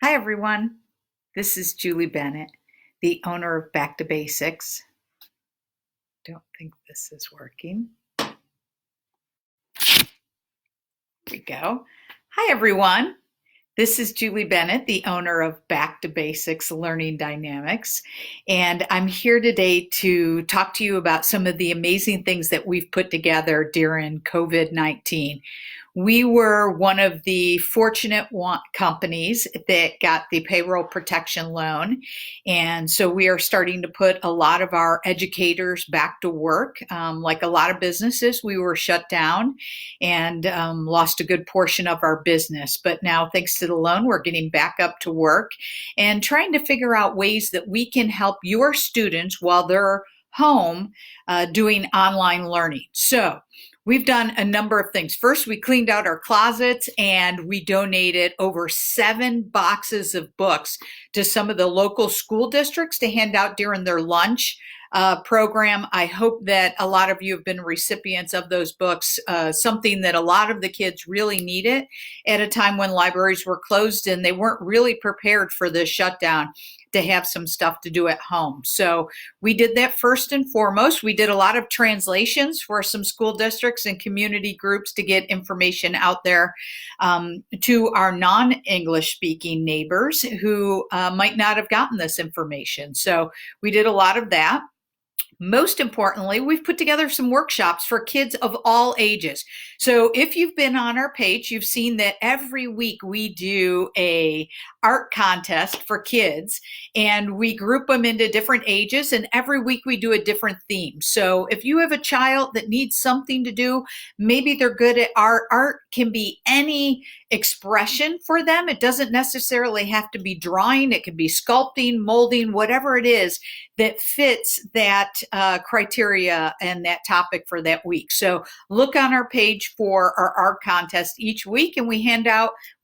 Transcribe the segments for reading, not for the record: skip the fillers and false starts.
Hi, everyone. This is Julie Bennett, the owner of Back to Basics. Don't think this is working. Here we go. Hi, everyone. This is Julie Bennett, the owner of Back to Basics Learning Dynamics. And I'm here today to talk to you about some of the amazing things that we've put together during COVID-19. We were one of the fortunate companies that got the payroll protection loan. And so we are starting to put a lot of our educators back to work. Like a lot of businesses, we were shut down and lost a good portion of our business. But now, thanks to the loan, we're getting back up to work and trying to figure out ways that we can help your students while they're home doing online learning. So we've done a number of things. First, we cleaned out our closets and we donated over 7 boxes of books to some of the local school districts to hand out during their lunch program. I hope that a lot of you have been recipients of those books, something that a lot of the kids really needed at a time when libraries were closed and they weren't really prepared for this shutdown to have some stuff to do at home. So we did that first and foremost. We did a lot of translations for some school districts and community groups to get information out there to our non-English speaking neighbors who might not have gotten this information. So we did a lot of that. Most importantly, we've put together some workshops for kids of all ages. So if you've been on our page, you've seen that every week we do a art contest for kids and we group them into different ages, and every week we do a different theme. So if you have a child that needs something to do, maybe they're good at art. Art can be any expression for them. It doesn't necessarily have to be drawing. It can be sculpting, molding, whatever it is that fits that criteria and that topic for that week. So look on our page for our art contest each week, and we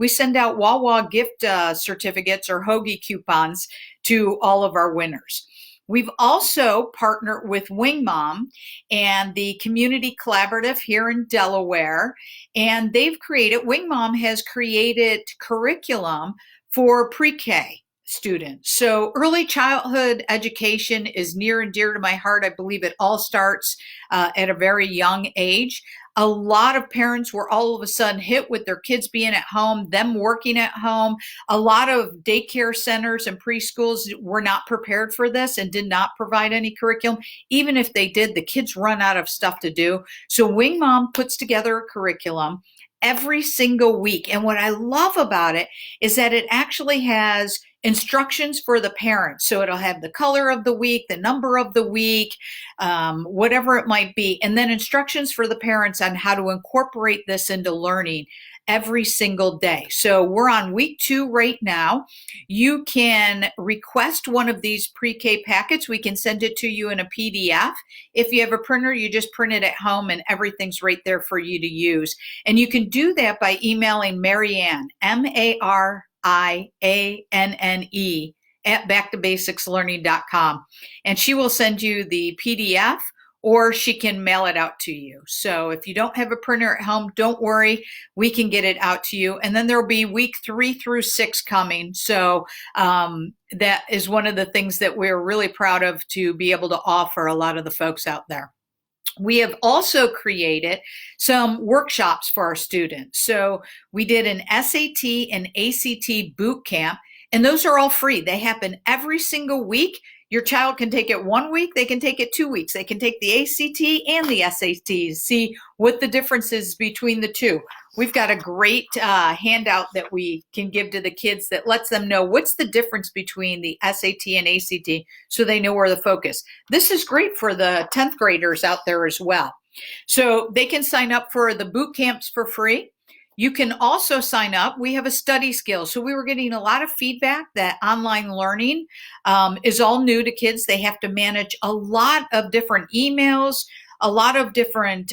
send out Wawa gift certificates or hoagie coupons to all of our winners. We've also partnered with Wing Mom and the Community Collaborative here in Delaware, and Wing Mom has created curriculum for pre-K students. So early childhood education is near and dear to my heart. I believe it all starts at a very young age. A lot of parents were all of a sudden hit with their kids being at home, them working at home. A lot of daycare centers and preschools were not prepared for this and did not provide any curriculum. Even if they did, the kids run out of stuff to do. So Wing Mom puts together a curriculum every single week. And what I love about it is that it actually has instructions for the parents. So it'll have the color of the week, the number of the week, whatever it might be, and then instructions for the parents on how to incorporate this into learning every single day. So we're on week 2 right now. You can request one of these pre-K packets. We can send it to you in a PDF. If you have a printer, you just print it at home and everything's right there for you to use. And you can do that by emailing Marianne, Marianne, at backtobasicslearning.com. And she will send you the PDF or she can mail it out to you. So if you don't have a printer at home, don't worry, we can get it out to you. And then there'll be week 3 through 6 coming. So that is one of the things that we're really proud of to be able to offer a lot of the folks out there. We have also created some workshops for our students. So we did an SAT and ACT boot camp, and those are all free. They happen every single week. Your child can take it 1 week, they can take it 2 weeks. They can take the ACT and the SAT, see what the difference is between the two. We've got a great handout that we can give to the kids that lets them know what's the difference between the SAT and ACT so they know where to focus. This is great for the 10th graders out there as well. So they can sign up for the boot camps for free. You can also sign up. We have a study skill. So we were getting a lot of feedback that online learning is all new to kids. They have to manage a lot of different emails, a lot of different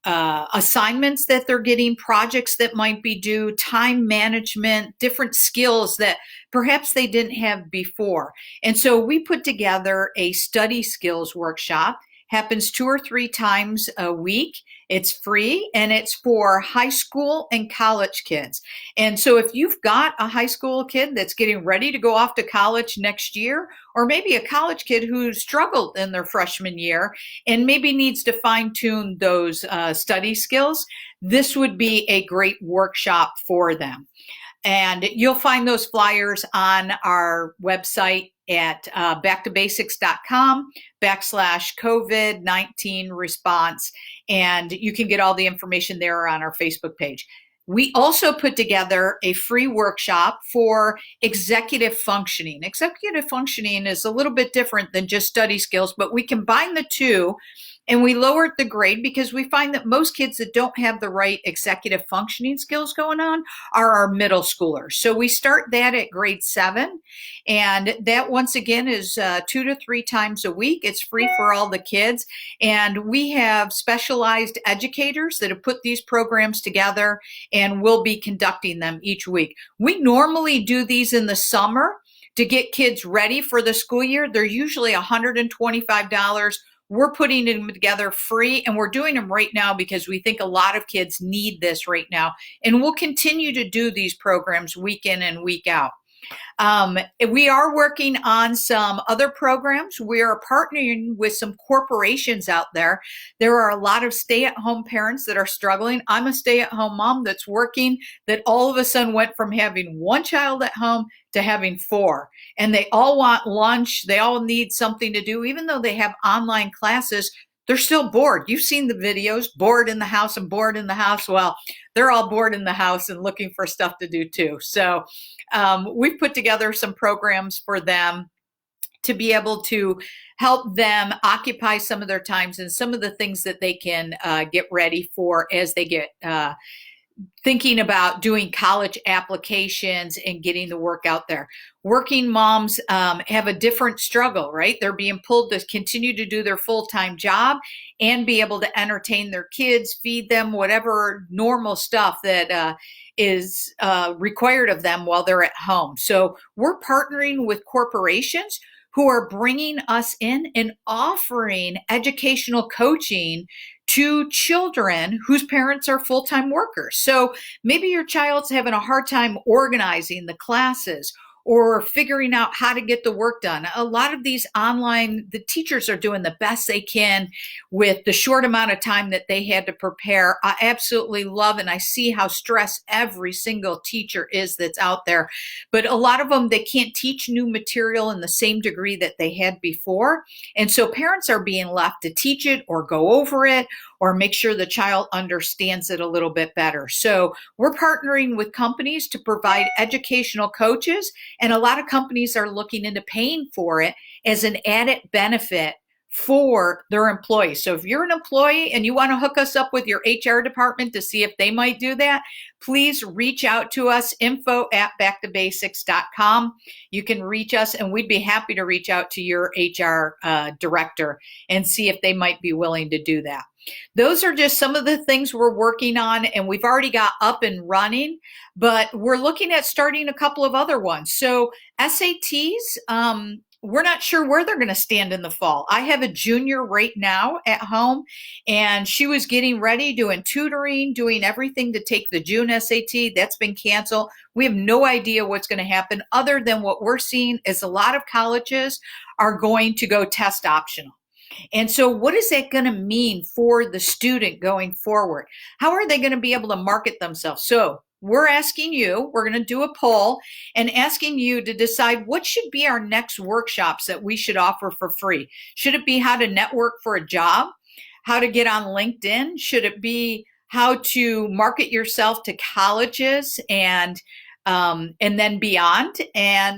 assignments that they're getting, projects that might be due, time management, different skills that perhaps they didn't have before. And so we put together a study skills workshop. happens 2 or 3 times a week. It's free and it's for high school and college kids. And so if you've got a high school kid that's getting ready to go off to college next year, or maybe a college kid who struggled in their freshman year and maybe needs to fine tune those study skills, this would be a great workshop for them. And you'll find those flyers on our website at backtobasics.com/COVID-19 response. And you can get all the information there on our Facebook page. We also put together a free workshop for executive functioning. Executive functioning is a little bit different than just study skills, but we combine the two. And we lowered the grade because we find that most kids that don't have the right executive functioning skills going on are our middle schoolers. So we start that at grade 7. And that, once again, is 2 to 3 times a week. It's free for all the kids. And we have specialized educators that have put these programs together and will be conducting them each week. We normally do these in the summer to get kids ready for the school year. They're usually $125. We're putting them together free, and we're doing them right now because we think a lot of kids need this right now. And we'll continue to do these programs week in and week out. We are working on some other programs. We are partnering with some corporations out there. There are a lot of stay-at-home parents that are struggling. I'm a stay-at-home mom that's working, that all of a sudden went from having one child at home to having 4. And they all want lunch. They all need something to do. Even though they have online classes, they're still bored. You've seen the videos, bored in the house and bored in the house. Well, they're all bored in the house and looking for stuff to do too. So we've put together some programs for them to be able to help them occupy some of their times and some of the things that they can get ready for as they get thinking about doing college applications and getting the work out there. Working moms have a different struggle, right? They're being pulled to continue to do their full-time job and be able to entertain their kids, feed them, whatever normal stuff that is required of them while they're at home. So we're partnering with corporations who are bringing us in and offering educational coaching to children whose parents are full-time workers. So maybe your child's having a hard time organizing the classes or figuring out how to get the work done. A lot of these online, the teachers are doing the best they can with the short amount of time that they had to prepare. I absolutely love, and I see how stressed every single teacher is that's out there. But a lot of them, they can't teach new material in the same degree that they had before. And so parents are being left to teach it or go over it or make sure the child understands it a little bit better. So we're partnering with companies to provide educational coaches, and a lot of companies are looking into paying for it as an added benefit for their employees. So if you're an employee and you want to hook us up with your HR department to see if they might do that, please reach out to us, info@backtobasics.com. You can reach us and we'd be happy to reach out to your HR director and see if they might be willing to do that. Those are just some of the things we're working on, and we've already got up and running, but we're looking at starting a couple of other ones. So SATs, we're not sure where they're going to stand in the fall. I have a junior right now at home, and she was getting ready, doing tutoring, doing everything to take the June SAT. That's been canceled. We have no idea what's going to happen, other than what we're seeing is a lot of colleges are going to go test optional. And so what is that going to mean for the student going forward? How are they going to be able to market themselves? So we're asking you, we're going to do a poll and asking you to decide what should be our next workshops that we should offer for free. Should it be how to network for a job? How to get on LinkedIn? Should it be how to market yourself to colleges and then beyond?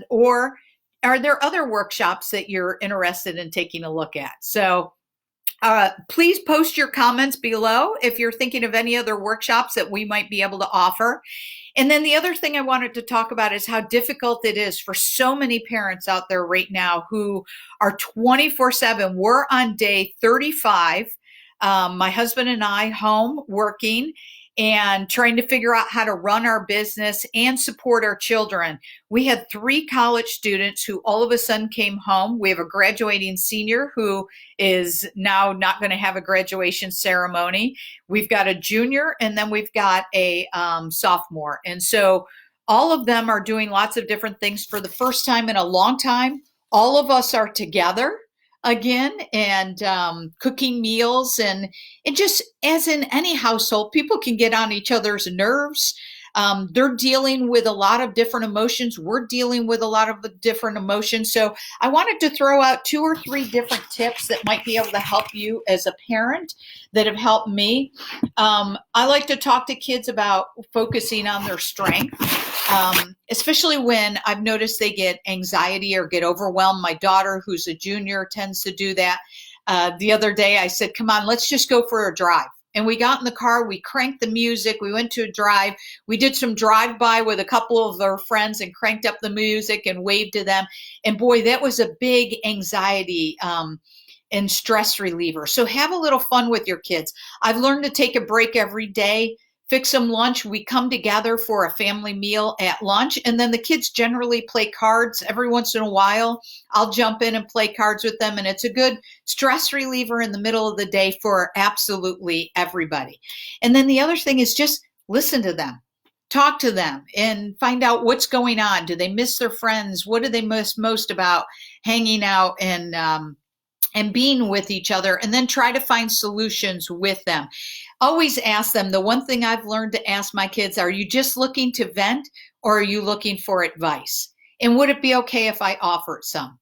Or are there other workshops that you're interested in taking a look at? So please post your comments below if you're thinking of any other workshops that we might be able to offer. And then the other thing I wanted to talk about is how difficult it is for so many parents out there right now who are 24/7. We're on day 35. My husband and I home working. and trying to figure out how to run our business and support our children. We had 3 college students who all of a sudden came home. We have a graduating senior who is now not going to have a graduation ceremony. We've got a junior, and then we've got a sophomore. And so all of them are doing lots of different things for the first time in a long time. All of us are together again and cooking meals, and just as in any household, people can get on each other's nerves. They're dealing with a lot of different emotions. We're dealing with a lot of different emotions. So I wanted to throw out 2 or 3 different tips that might be able to help you as a parent that have helped me. I like to talk to kids about focusing on their strength, especially when I've noticed they get anxiety or get overwhelmed. My daughter, who's a junior, tends to do that. The other day I said, come on, let's just go for a drive. And we got in the car, we cranked the music, we went to a drive, we did some drive-by with a couple of their friends and cranked up the music and waved to them. And boy, that was a big anxiety and stress reliever. So have a little fun with your kids. I've learned to take a break every day, fix them lunch. We come together for a family meal at lunch, and then the kids generally play cards every once in a while. I'll jump in and play cards with them, and it's a good stress reliever in the middle of the day for absolutely everybody. And then the other thing is just listen to them. Talk to them and find out what's going on. Do they miss their friends? What do they miss most about hanging out and being with each other? And then try to find solutions with them. Always ask them. The one thing I've learned to ask my kids, are you just looking to vent or are you looking for advice? And would it be okay if I offered some?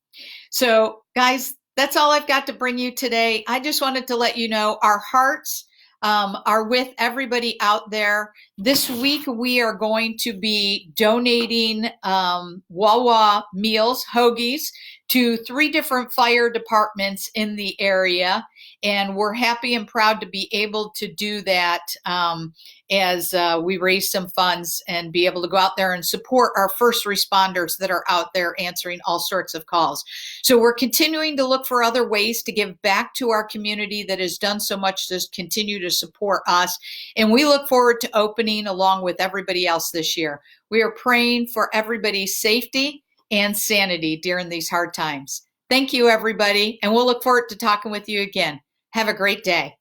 So guys, that's all I've got to bring you today. I just wanted to let you know our hearts are with everybody out there. This week, we are going to be donating Wawa meals, hoagies, to 3 different fire departments in the area. And we're happy and proud to be able to do that as we raise some funds and be able to go out there and support our first responders that are out there answering all sorts of calls. So we're continuing to look for other ways to give back to our community that has done so much to continue to support us. And we look forward to opening along with everybody else this year. We are praying for everybody's safety and sanity during these hard times. Thank you, everybody. And we'll look forward to talking with you again. Have a great day.